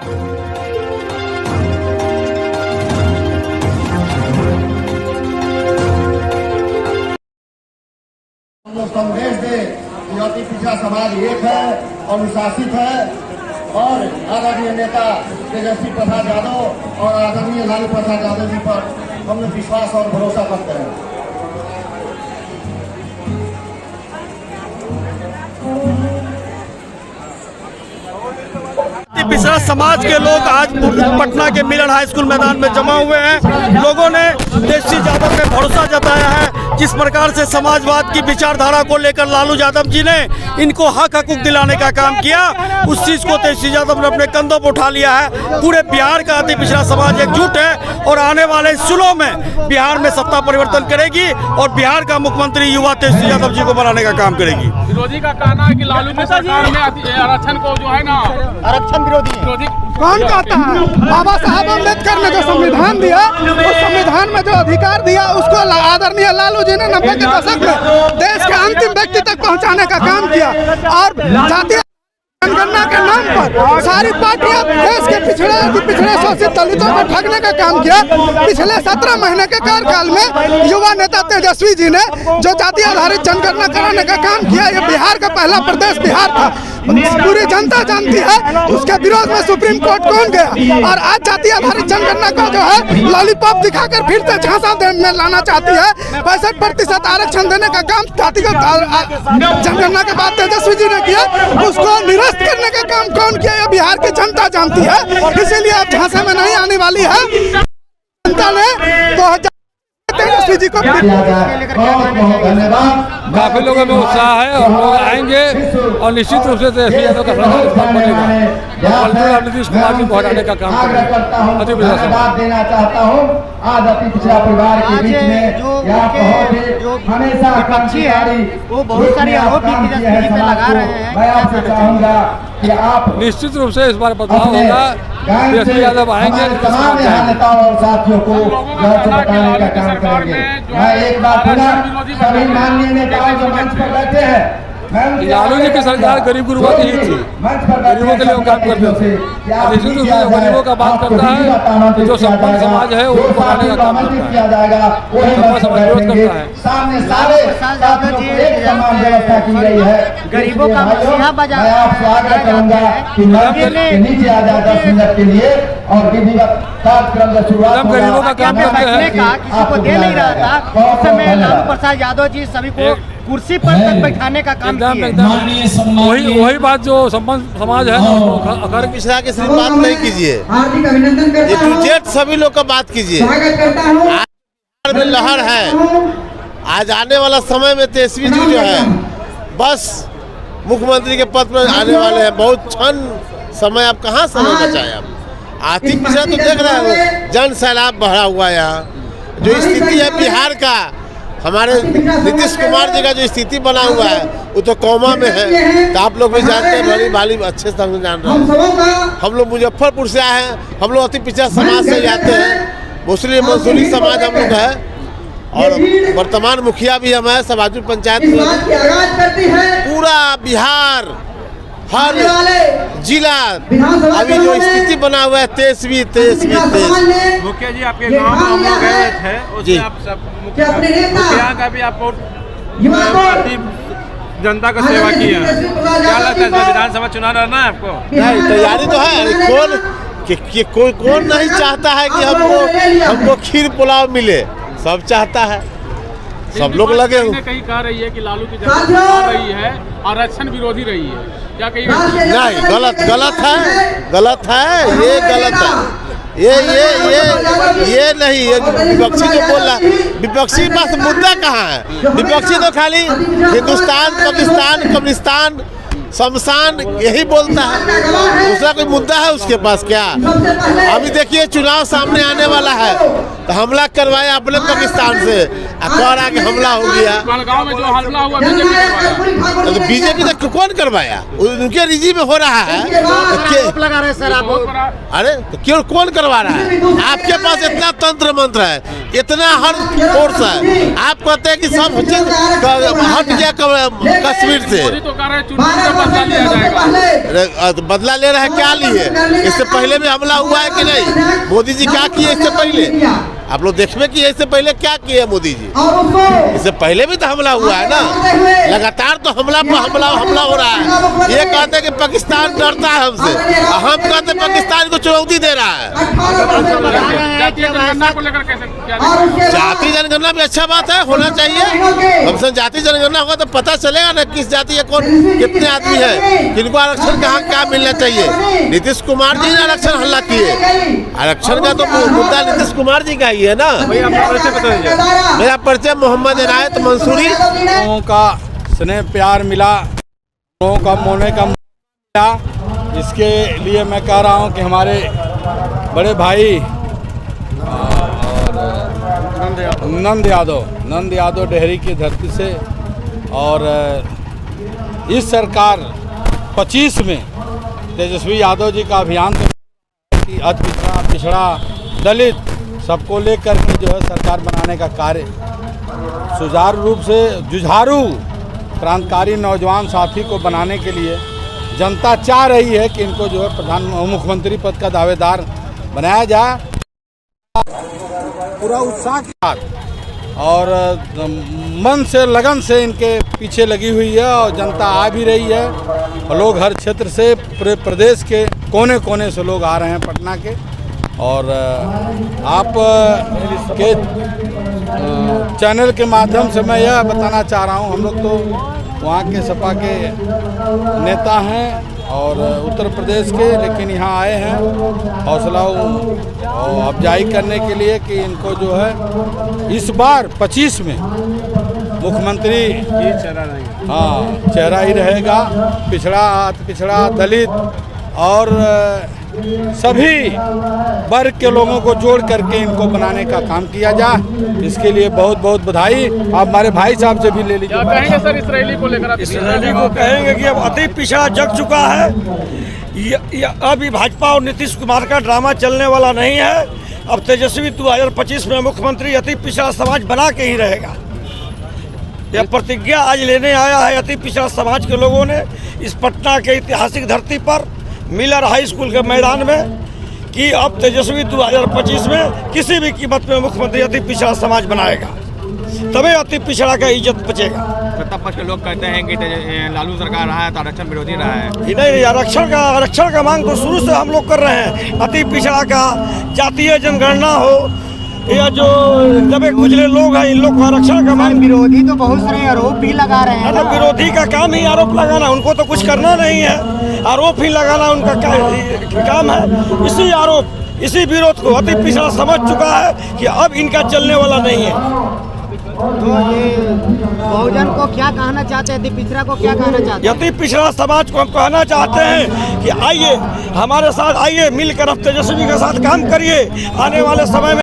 हम लोग संदेश दे कि अति पिछड़ा समाज एक है, अनुशासित है और आदरणीय नेता तेजस्वी प्रसाद यादव और आदरणीय लालू प्रसाद यादव जी पर हम लोग विश्वास और भरोसा करते हैं। पिछड़ा समाज के लोग आज पटना के मिलन हाई स्कूल मैदान में जमा हुए हैं। लोगों ने तेजस्वी यादव पे भरोसा जताया है। जिस प्रकार से समाजवाद की विचारधारा को लेकर लालू यादव जी ने इनको हक हकूक दिलाने का काम किया, उस चीज़ को तेजस्वी यादव ने अपने कंधों पर उठा लिया है। पूरे बिहार का अति पिछड़ा समाज एकजुट है और आने वाले चुनाव में बिहार में सत्ता परिवर्तन करेगी और बिहार का मुख्यमंत्री युवा तेजस्वी यादव जी को बनाने का काम करेगी। विरोधी का कहना है कि लालू जी सरकार में आरक्षण को जो है ना, आरक्षण विरोधी कौन कहता है? बाबा साहब अम्बेडकर ने जो संविधान दिया, उस संविधान में जो अधिकार दिया, उसको आदरणीय लालू जी ने 90 के दशक में देश के अंतिम व्यक्ति तक पहुंचाने का काम किया। और जातीय जनगणना के नाम पर सारी पार्टियां देश के पिछड़े शोषित दलितों को ठगने का काम किया। पिछले 17 महीने के कार्यकाल में युवा नेता तेजस्वी जी ने जो जाति आधारित जनगणना कराने का काम किया, ये बिहार का पहला प्रदेश बिहार था। पूरी जनता जानती है उसके विरोध में सुप्रीम कोर्ट कौन गया। और आज जाति आधारित जनगणना को जो है लॉलीपॉप दिखाकर फिर से झांसा में लाना चाहती है। 65% आरक्षण देने का काम जातिगत जनगणना के बाद तेजस्वी जी ने किया, उसको निरस्त करने का काम कौन किया, ये बिहार की जनता जानती है। इसीलिए अब झांसे में नहीं आने वाली है जनता ने। तेजस्वी जी को काफी लोगों में उत्साह है और लोग आएंगे और निश्चित रूप से तेजस्वी यादव का सरकार बनेगा। नीतीश कुमार जी को हटाने का काम करेगा। देना चाहता हूँ आज अति पिछड़ा परिवार के बीच में जो हमेशा विपक्षी है वो बहुत सारे आरोप भी तेजस्वी जी पे लगा रहे हैं। मैं आपसे चाहूंगा कि आप निश्चित रूप से इस बार बदलाव होगा। तेजस्वी यादव आएंगे, तमाम नेताओं और साथियों को बताने का काम करेंगे। मैं एक बार पुनः सभी माननीय नेताओं जो मंच पर बैठे हैं, लालू जी की सरकार गरीब गुरुओं की ही थी, गरीबों के लिए वो काम करते थे। निश्चित रूप से गरीबों का बात करता है कि जो संपन्न समाज है वो बनाने का काम करता है, समाज विरोध करता है। सामने सारे एक समान व्यवस्था की गई है। गरीबों का मसीहा बजा मैं आपसे आग्रह करूंगा कि नीचे आ जाए 10 मिनट के लिए और विधिवत कार्यक्रम का शुरुआत गरीबों का काम करते हैं। किसी को दे नहीं रहा था, उस समय लालू प्रसाद यादव जी सभी को कुर्सी पर तक बैठाने का काम किए। वही बात जो संपन्न समाज है अगर पिछड़ा के सिर्फ बात नहीं कीजिए, जेट सभी लोग का बात कीजिए। आज में लहर है, आज आने वाला समय में तेजस्वी जी जो है बस मुख्यमंत्री के पद पर आने वाले हैं। बहुत क्षण समय आप कहाँ समय बचाए। आप आर्थिक पिछड़ा तो देख रहे हो, जन सैलाब बढ़ा हुआ है। यहाँ जो स्थिति है बिहार का, हमारे नीतीश कुमार जी का जो स्थिति बना हुआ है वो तो कौमा में है। तो आप लोग भी जानते हैं, भली भाली अच्छे से हम जान रहे हैं। हम लोग मुजफ्फरपुर से आए हैं, हम लोग अति पिछड़ा समाज से जाते हैं। मुस्लिम समाज हम लोग है और वर्तमान मुखिया भी हम है सभाजू पंचायत में। पूरा बिहार हर जिला अभी जो स्थिति बना हुआ है तेजस्वी मुखिया जी आपके गांव में हम लोग गए थे, उसमें आप सब मुखिया का भी आप जनता का सेवा की है। क्या लगता है विधानसभा चुनाव लड़ना है आपको? नहीं, तैयारी तो है। कौन नहीं चाहता है कि हमको खीर पुलाव मिले, सब चाहता है, सब लोग लगे हुए। कहीं कह रही है कि लालू की सरकार रही है आरक्षण विरोधी रही है, क्या कहीं? नहीं, गलत है, ये गलत है। ये नहीं, ये विपक्षी जो बोल रहा है, विपक्षी बस मुद्दा कहाँ है? विपक्षी तो खाली हिंदुस्तान, पाकिस्तान, कब्रिस्तान, शमशान यही बोलता है। दूसरा कोई मुद्दा है उसके पास क्या? अभी देखिए चुनाव सामने आने वाला है तो हमला करवाया अपने पाकिस्तान से, कह रहा कि हमला हो गया। गाँव में जो हमला हुआ बीजेपी तो बीजेपी तक कौन करवाया? उनके रिजी में हो रहा है। आरोप लगा रहे सर आप। अरे तो क्यों कौन करवा रहा है? आपके पास इतना तंत्र मंत्र है, इतना हर फोर्स है, आप कहते हैं कि सब हट गया कश्मीर से। बदला ले रहा है, क्या लिए? इससे पहले भी हमला हुआ है कि नहीं? मोदी जी क्या किए इससे पहले? आप लोग देखने की इससे पहले क्या किए मोदी जी? इससे पहले भी तो हमला हुआ है ना, लगातार तो हमला पर हमला हो रहा है। ये कहते हैं कि पाकिस्तान डरता है हमसे, हम कहते हैं पाकिस्तान को चुनौती दे रहा है। जाति जनगणना भी अच्छा बात है, होना चाहिए। कम से जाति जनगणना होगा तो पता चलेगा ना किस जाति है, कौन कितने आदमी है, किनको आरक्षण कहाँ क्या मिलना चाहिए। नीतीश कुमार जी ने आरक्षण हल्ला किए, आरक्षण का तो मुद्दा नीतीश कुमार जी का ही है ना। मेरा परिचय मोहम्मद इनायत मंसूरी। लोगों का स्नेह प्यार मिला, लोगों का मोने का मिला, इसके लिए मैं कह रहा हूँ कि हमारे बड़े भाई नंद यादव डेहरी की धरती से और इस सरकार 25 में तेजस्वी यादव जी का अभियान कि अति पिछड़ा दलित सबको लेकर के जो है सरकार बनाने का कार्य सुचारू रूप से जुझारू क्रांतिकारी नौजवान साथी को बनाने के लिए जनता चाह रही है कि इनको जो है मुख्यमंत्री पद का दावेदार बनाया जाए। पूरा उत्साह के साथ और मन से लगन से इनके पीछे लगी हुई है और जनता आ भी रही है। और लोग हर क्षेत्र से पूरे प्रदेश के कोने कोने से लोग आ रहे हैं पटना के। और आप के चैनल के माध्यम से मैं यह बताना चाह रहा हूँ, हम लोग तो वहाँ के सपा के नेता हैं और उत्तर प्रदेश के, लेकिन यहाँ आए हैं हौसला अफजाई करने के लिए कि इनको जो है इस बार 25 में मुख्यमंत्री चेहरा ही रहेगा। पिछड़ा दलित और सभी वर्ग के लोगों को जोड़ करके इनको बनाने का काम किया जाए। इसके लिए बहुत बहुत बधाई। आप हमारे भाई साहब से भी ले लीजिए। कहेंगे सर इसराइली को लेकर? इसराइली को कहेंगे कि अब अति पिछड़ा जग चुका है। अभी भाजपा और नीतीश कुमार का ड्रामा चलने वाला नहीं है। अब तेजस्वी 2025 में मुख्यमंत्री अति पिछड़ा समाज बना के ही रहेगा। यह प्रतिज्ञा आज लेने आया है अति पिछड़ा समाज के लोगों ने इस पटना के ऐतिहासिक धरती पर मिलर हाई स्कूल के मैदान में कि अब तेजस्वी 2025 में किसी भी कीमत में मुख्यमंत्री अति पिछड़ा समाज बनाएगा, तभी अति पिछड़ा का इज्जत बचेगा। सत्ता पक्ष के लोग कहते हैं कि लालू सरकार रहा है तो आरक्षण विरोधी रहा है। नहीं, आरक्षण का मांग तो शुरू से हम लोग कर रहे हैं। अति पिछड़ा का जातीय जनगणना हो या जो दबे कुचले लोग हैं, इन लोग को आरक्षण का मांग। विरोधी तो बहुत सारे आरोप भी लगा रहे हैं। विरोधी का काम ही आरोप लगाना, उनको तो कुछ करना नहीं है, आरोप ही लगाना उनका काम है। इसी विरोध को अति पिछड़ा समझ चुका है कि अब इनका चलने वाला नहीं है। तो ये बहुजन को क्या कहना चाहते हैं, अति पिछड़ा को क्या कहना चाहते हैं? अति पिछड़ा समाज को हम कहना चाहते हैं कि आइए हमारे साथ, आइए मिलकर अब तेजस्वी के साथ काम करिए। आने वाले समय में